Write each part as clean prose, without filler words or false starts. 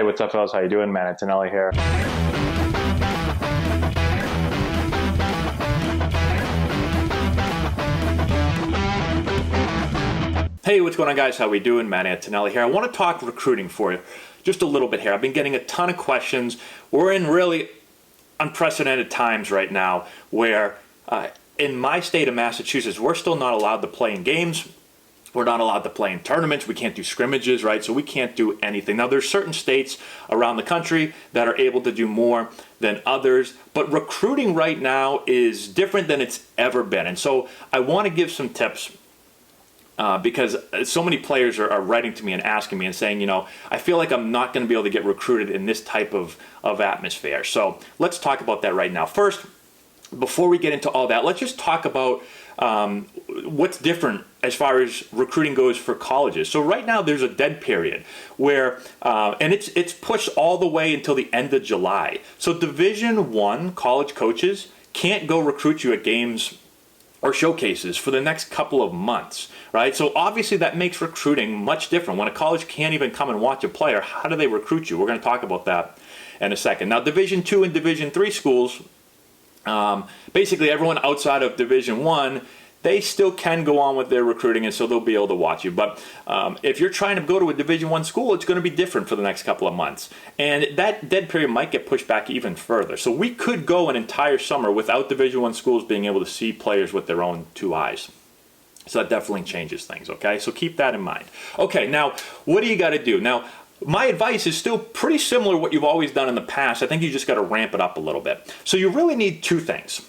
Hey, what's up, fellas? How you doing? Man, Antonelli here. Hey, what's going on, guys? How we doing? Matt Antonelli here. I want to talk recruiting for you just a little bit here. I've been getting a ton of questions. We're in really unprecedented times right now where in my state of Massachusetts, we're still not allowed to play in games. We're not allowed to play in tournaments. We can't do scrimmages, right? So we can't do anything. Now, there's certain states around the country that are able to do more than others, but recruiting right now is different than it's ever been. And so I want to give some tips because so many players are writing to me and asking me and saying, you know, I feel like I'm not going to be able to get recruited in this type of atmosphere. So let's talk about that right now. First, before we get into all that, let's just talk about what's different as far as recruiting goes for colleges. So right now there's a dead period where, and it's pushed all the way until the end of July. So Division I college coaches can't go recruit you at games or showcases for the next couple of months, right? So obviously that makes recruiting much different. When a college can't even come and watch a player, how do they recruit you? We're going to talk about that in a second. Now, Division II and Division III schools, basically everyone outside of Division I, they still can go on with their recruiting, and so they'll be able to watch you. But if you're trying to go to a Division I school, it's going to be different for the next couple of months. And that dead period might get pushed back even further. So we could go an entire summer without Division I schools being able to see players with their own two eyes. So that definitely changes things, okay? So keep that in mind. Okay, now, what do you got to do? Now, my advice is still pretty similar to what you've always done in the past. I think you just got to ramp it up a little bit. So you really need two things.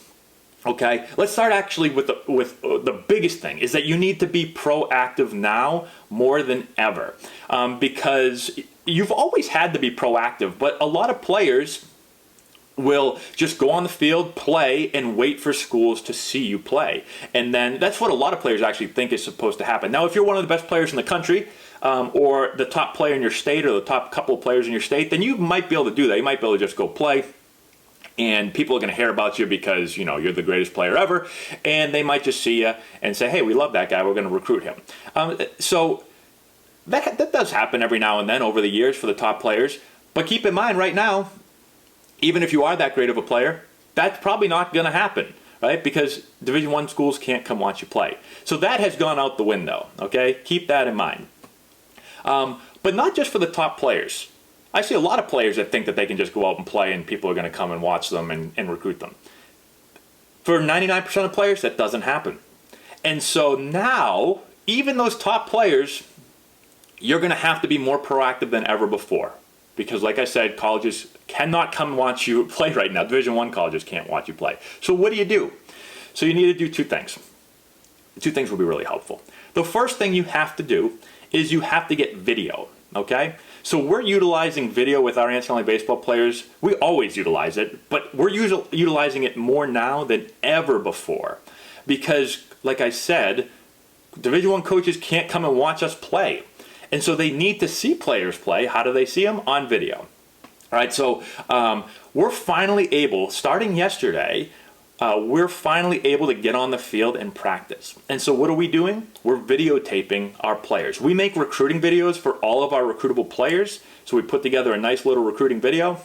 Okay, let's start actually with the biggest thing is that you need to be proactive now more than ever because you've always had to be proactive, but a lot of players will just go on the field, play, and wait for schools to see you play. And then that's what a lot of players actually think is supposed to happen. Now, if you're one of the best players in the country, or the top player in your state, or the top couple of players in your state, then you might be able to do that. You might be able to just go play, and people are going to hear about you because, you know, you're the greatest player ever, and they might just see you and say, hey, we love that guy, we're going to recruit him. So that does happen every now and then over the years for the top players, but keep in mind right now, even if you are that great of a player, that's probably not going to happen, right? Because Division I schools can't come watch you play. So that has gone out the window, okay? Keep that in mind. But not just for the top players. I see a lot of players that think that they can just go out and play and people are going to come and watch them and recruit them. For 99% of players, that doesn't happen. And so now, even those top players, you're going to have to be more proactive than ever before. Because like I said, colleges cannot come and watch you play right now. Division I colleges can't watch you play. So what do? So you need to do two things. Two things will be really helpful. The first thing you have to do is you have to get video, okay? So we're utilizing video with our Antonelli baseball players. We always utilize it, but we're utilizing it more now than ever before. Because, like I said, Division I coaches can't come and watch us play. And so they need to see players play. How do they see them? On video. All right, so we're finally able, starting yesterday, we're finally able to get on the field and practice. And so what are we doing? We're videotaping our players. We make recruiting videos for all of our recruitable players. So we put together a nice little recruiting video.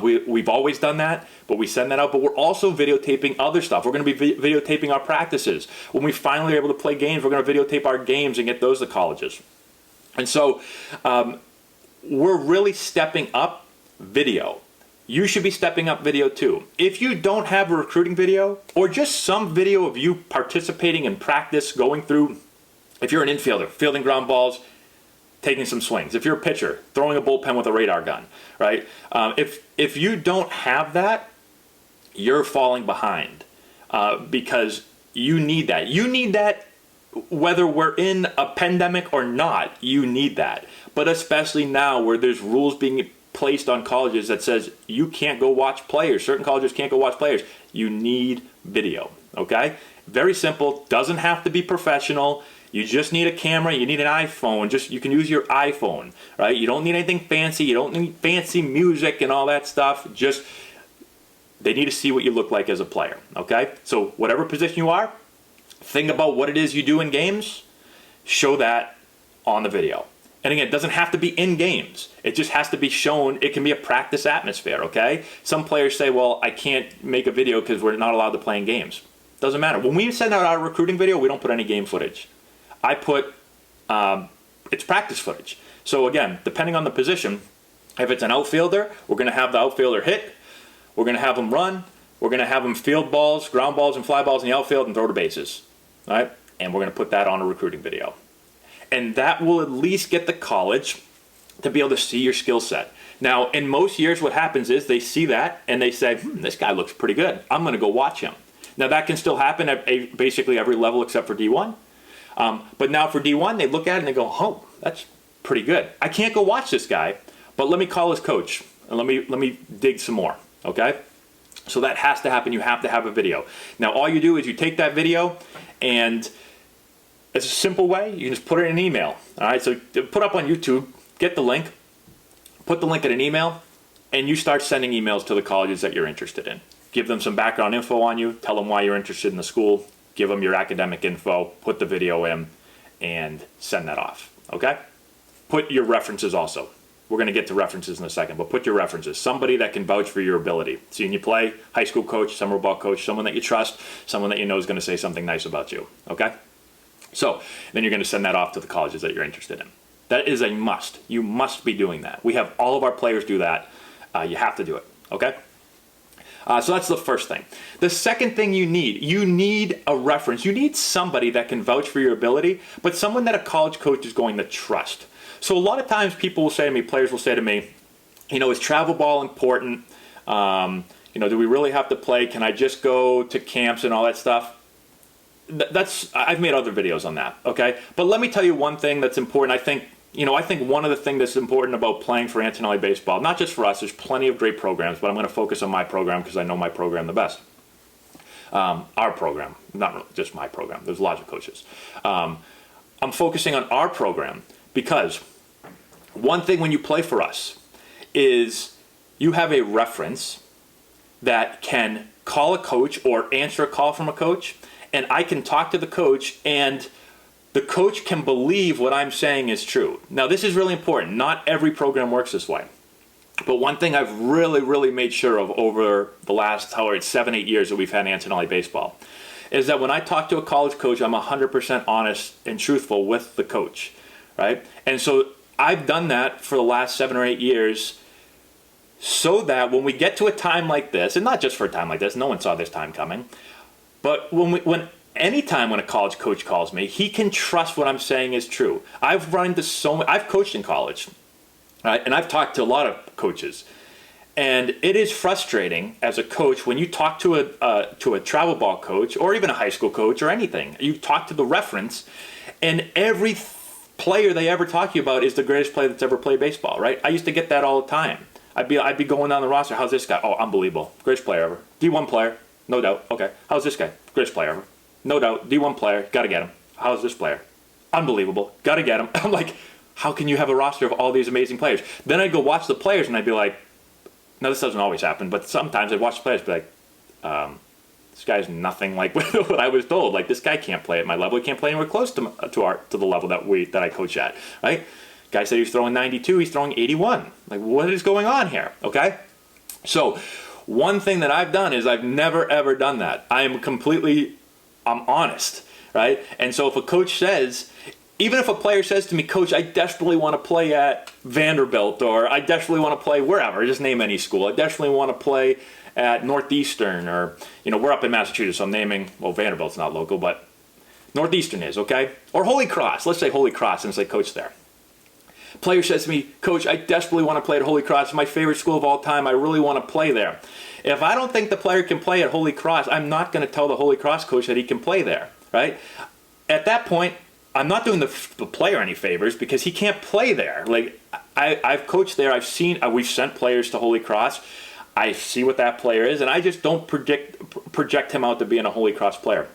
We've always done that, but we send that out. But we're also videotaping other stuff. We're going to be videotaping our practices. When we finally are able to play games, we're going to videotape our games and get those to colleges. And so we're really stepping up video. You should be stepping up video too. If you don't have a recruiting video or just some video of you participating in practice, going through, if you're an infielder, fielding ground balls, taking some swings. If you're a pitcher, throwing a bullpen with a radar gun, right? If you don't have that, you're falling behind because you need that. You need that whether we're in a pandemic or not, you need that. But especially now where there's rules being placed on colleges that says you can't go watch players. Certain colleges can't go watch players. You need video, okay? Very simple. Doesn't have to be professional. You just need a camera. You need an iPhone. You can use your iPhone, right? You don't need anything fancy. You don't need fancy music and all that stuff. Just they need to see what you look like as a player, okay? So whatever position you are, think about what it is you do in games. Show that on the video. And again, it doesn't have to be in games. It just has to be shown. It can be a practice atmosphere, okay? Some players say, well, I can't make a video because we're not allowed to play in games. Doesn't matter. When we send out our recruiting video, we don't put any game footage. I put, it's practice footage. So again, depending on the position, if it's an outfielder, we're going to have the outfielder hit. We're going to have them run. We're going to have them field balls, ground balls, and fly balls in the outfield and throw the bases, all right? And we're going to put that on a recruiting video. And that will at least get the college to be able to see your skill set. Now, in most years, what happens is they see that and they say, this guy looks pretty good. I'm going to go watch him. Now, that can still happen at basically every level except for D1. But now for D1, they look at it and they go, oh, that's pretty good. I can't go watch this guy, but let me call his coach and let me dig some more, okay? So that has to happen. You have to have a video. Now, all you do is you take that video and it's a simple way. You can just put it in an email. All right, so put up on YouTube, get the link, put the link in an email, and you start sending emails to the colleges that you're interested in. Give them some background info on you, tell them why you're interested in the school, give them your academic info, put the video in, and send that off, okay? Put your references also. We're going to get to references in a second, but put your references. Somebody that can vouch for your ability. Seeing you play, high school coach, summer ball coach, someone that you trust, someone that you know is going to say something nice about you, okay? So then you're going to send that off to the colleges that you're interested in. That is a must. You must be doing that. We have all of our players do that. You have to do it, okay? So that's the first thing. The second thing you need a reference. You need somebody that can vouch for your ability, but someone that a college coach is going to trust. So a lot of times people will say to me, players will say to me, is travel ball important? Do we really have to play? Can I just go to camps and all that stuff? I've made other videos on that, okay? But let me tell you one thing that's important. I think one of the things that's important about playing for Antonelli baseball, not just for us, there's plenty of great programs, but I'm going to focus on my program because I know my program the best. Our program, not really, just my program. There's lots of coaches. I'm focusing on our program because one thing when you play for us is you have a reference that can call a coach or answer a call from a coach, and I can talk to the coach, and the coach can believe what I'm saying is true. Now, this is really important. Not every program works this way. But one thing I've really, really made sure of over the last, 7-8 years that we've had Antonelli baseball, is that when I talk to a college coach, I'm 100% honest and truthful with the coach, right? And so I've done that for the last 7 or 8 years so that when we get to a time like this, and not just for a time like this, no one saw this time coming, but anytime when a college coach calls me, he can trust what I'm saying is true. I've coached in college, right? And I've talked to a lot of coaches. And it is frustrating as a coach when you talk to a travel ball coach or even a high school coach or anything. You talk to the reference, and every player they ever talk to you about is the greatest player that's ever played baseball, right? I used to get that all the time. I'd be going down the roster. How's this guy? Oh, unbelievable. Greatest player ever. D1 player. No doubt. Okay. How's this guy? Greatest player ever. No doubt. D1 player. Got to get him. How's this player? Unbelievable. Got to get him. I'm like, how can you have a roster of all these amazing players? Then I'd go watch the players and I'd be like, now this doesn't always happen, but sometimes I'd watch the players and be like, this guy's nothing like what I was told. Like, this guy can't play at my level. He can't play anywhere close to the level that I coach at, right? Guy said he was throwing 92. He's throwing 81. Like, what is going on here? Okay? So one thing that I've done is I've never, ever done that. I'm honest, right? And so if a coach says, even if a player says to me, Coach, I desperately want to play at Vanderbilt, or I desperately want to play wherever, just name any school. I desperately want to play at Northeastern, or, we're up in Massachusetts, so I'm naming, well, Vanderbilt's not local, but Northeastern is, okay? Or Holy Cross. Let's say Holy Cross and say coach there. Player says to me, Coach, I desperately want to play at Holy Cross. It's my favorite school of all time. I really want to play there. If I don't think the player can play at Holy Cross, I'm not going to tell the Holy Cross coach that he can play there, right? At that point, I'm not doing the player any favors because he can't play there. Like, I've coached there. We've sent players to Holy Cross. I see what that player is, and I just don't project him out to being a Holy Cross player.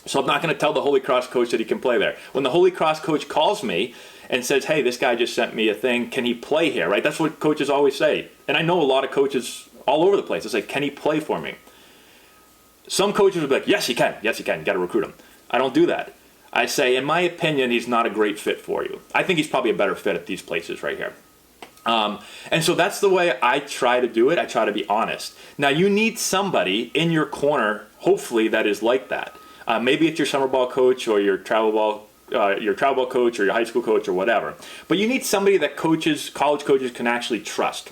So I'm not going to tell the Holy Cross coach that he can play there. When the Holy Cross coach calls me and says, hey, this guy just sent me a thing, can he play here, right? That's what coaches always say. And I know a lot of coaches all over the place. They say, can he play for me? Some coaches will be like, yes, he can. Yes, he can. You got to recruit him. I don't do that. I say, in my opinion, he's not a great fit for you. I think he's probably a better fit at these places right here. And so that's the way I try to do it. I try to be honest. Now, you need somebody in your corner, hopefully, that is like that. Maybe it's your summer ball coach or your travel ball coach or your high school coach or whatever. But you need somebody that college coaches can actually trust.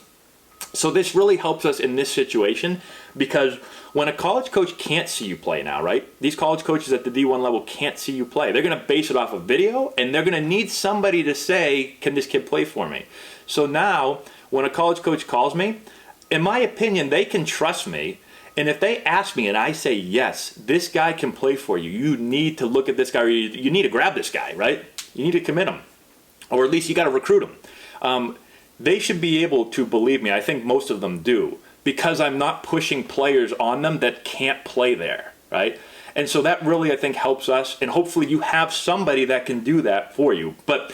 So this really helps us in this situation, because when a college coach can't see you play now, right? These college coaches at the D1 level can't see you play. They're going to base it off of video, and they're going to need somebody to say, can this kid play for me? So now, when a college coach calls me, in my opinion, they can trust me. And if they ask me and I say, yes, this guy can play for you, you need to look at this guy, or you need to grab this guy, right? You need to commit him. Or at least you got to recruit him. They should be able to believe me. I think most of them do, because I'm not pushing players on them that can't play there, right? And so that really, I think, helps us. And hopefully you have somebody that can do that for you. But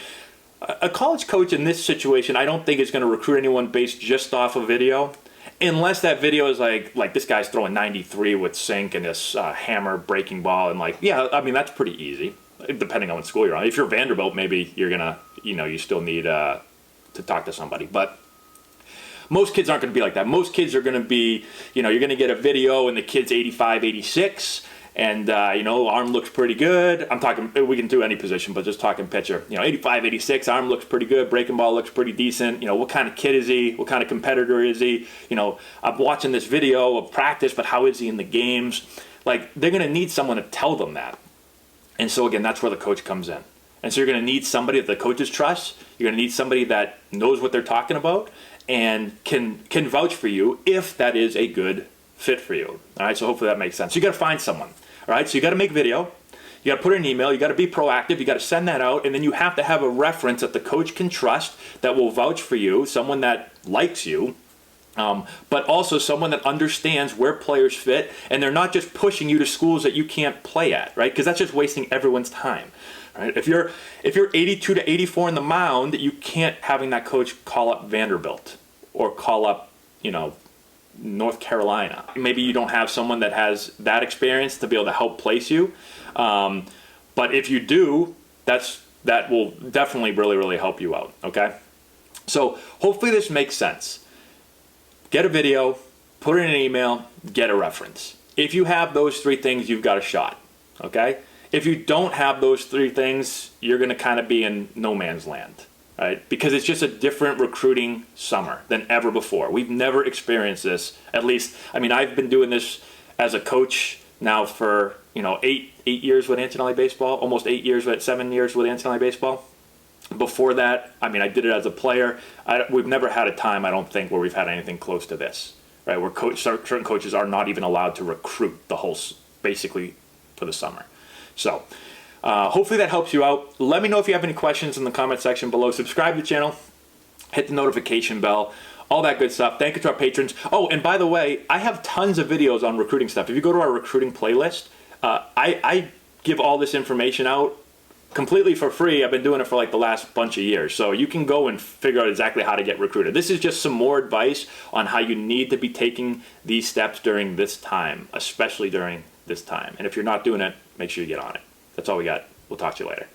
a college coach in this situation, I don't think is going to recruit anyone based just off of video, unless that video is like this guy's throwing 93 with sink and this hammer breaking ball, and yeah, I mean, that's pretty easy, depending on what school you're on. If you're Vanderbilt, maybe you're gonna, you still need to talk to somebody. But most kids aren't going to be like that. Most kids are going to be, you're going to get a video and the kid's 85, 86, and arm looks pretty good. I'm talking, we can do any position, but just talking pitcher. 85, 86, arm looks pretty good, breaking ball looks pretty decent. What kind of kid is he? What kind of competitor is he? I'm watching this video of practice, but how is he in the games? They're going to need someone to tell them that. And so again, that's where the coach comes in. And so you're going to need somebody that the coaches trust. You're going to need somebody that knows what they're talking about and can vouch for you if that is a good fit for you. All right, so hopefully that makes sense. So you got to find someone. All right, so you got to make video. You got to put in an email. You got to be proactive. You got to send that out, and then you have to have a reference that the coach can trust, that will vouch for you, someone that likes you, but also someone that understands where players fit, and they're not just pushing you to schools that you can't play at, right? Because that's just wasting everyone's time. Right? If you're 82 to 84 in the mound, you can't having that coach call up Vanderbilt or call up, North Carolina. Maybe you don't have someone that has that experience to be able to help place you. But if you do, that will definitely really, really help you out. Okay. So hopefully this makes sense. Get a video, put it in an email, get a reference. If you have those three things, you've got a shot. Okay. If you don't have those three things, you're going to kind of be in no man's land, right? Because it's just a different recruiting summer than ever before. We've never experienced this. At least, I've been doing this as a coach now for, 8 years with Antonelli baseball, almost 7 years with Antonelli baseball. Before that, I did it as a player. We've never had a time, I don't think, where we've had anything close to this, right? Where certain coaches are not even allowed to recruit basically for the summer. So hopefully that helps you out. Let me know if you have any questions in the comment section below. Subscribe to the channel, hit the notification bell, all that good stuff. Thank you to our patrons. Oh, and by the way, I have tons of videos on recruiting stuff. If you go to our recruiting playlist, I give all this information out completely for free. I've been doing it for the last bunch of years. So you can go and figure out exactly how to get recruited. This is just some more advice on how you need to be taking these steps during this time, especially during this time. And if you're not doing it, make sure you get on it. That's all we got. We'll talk to you later.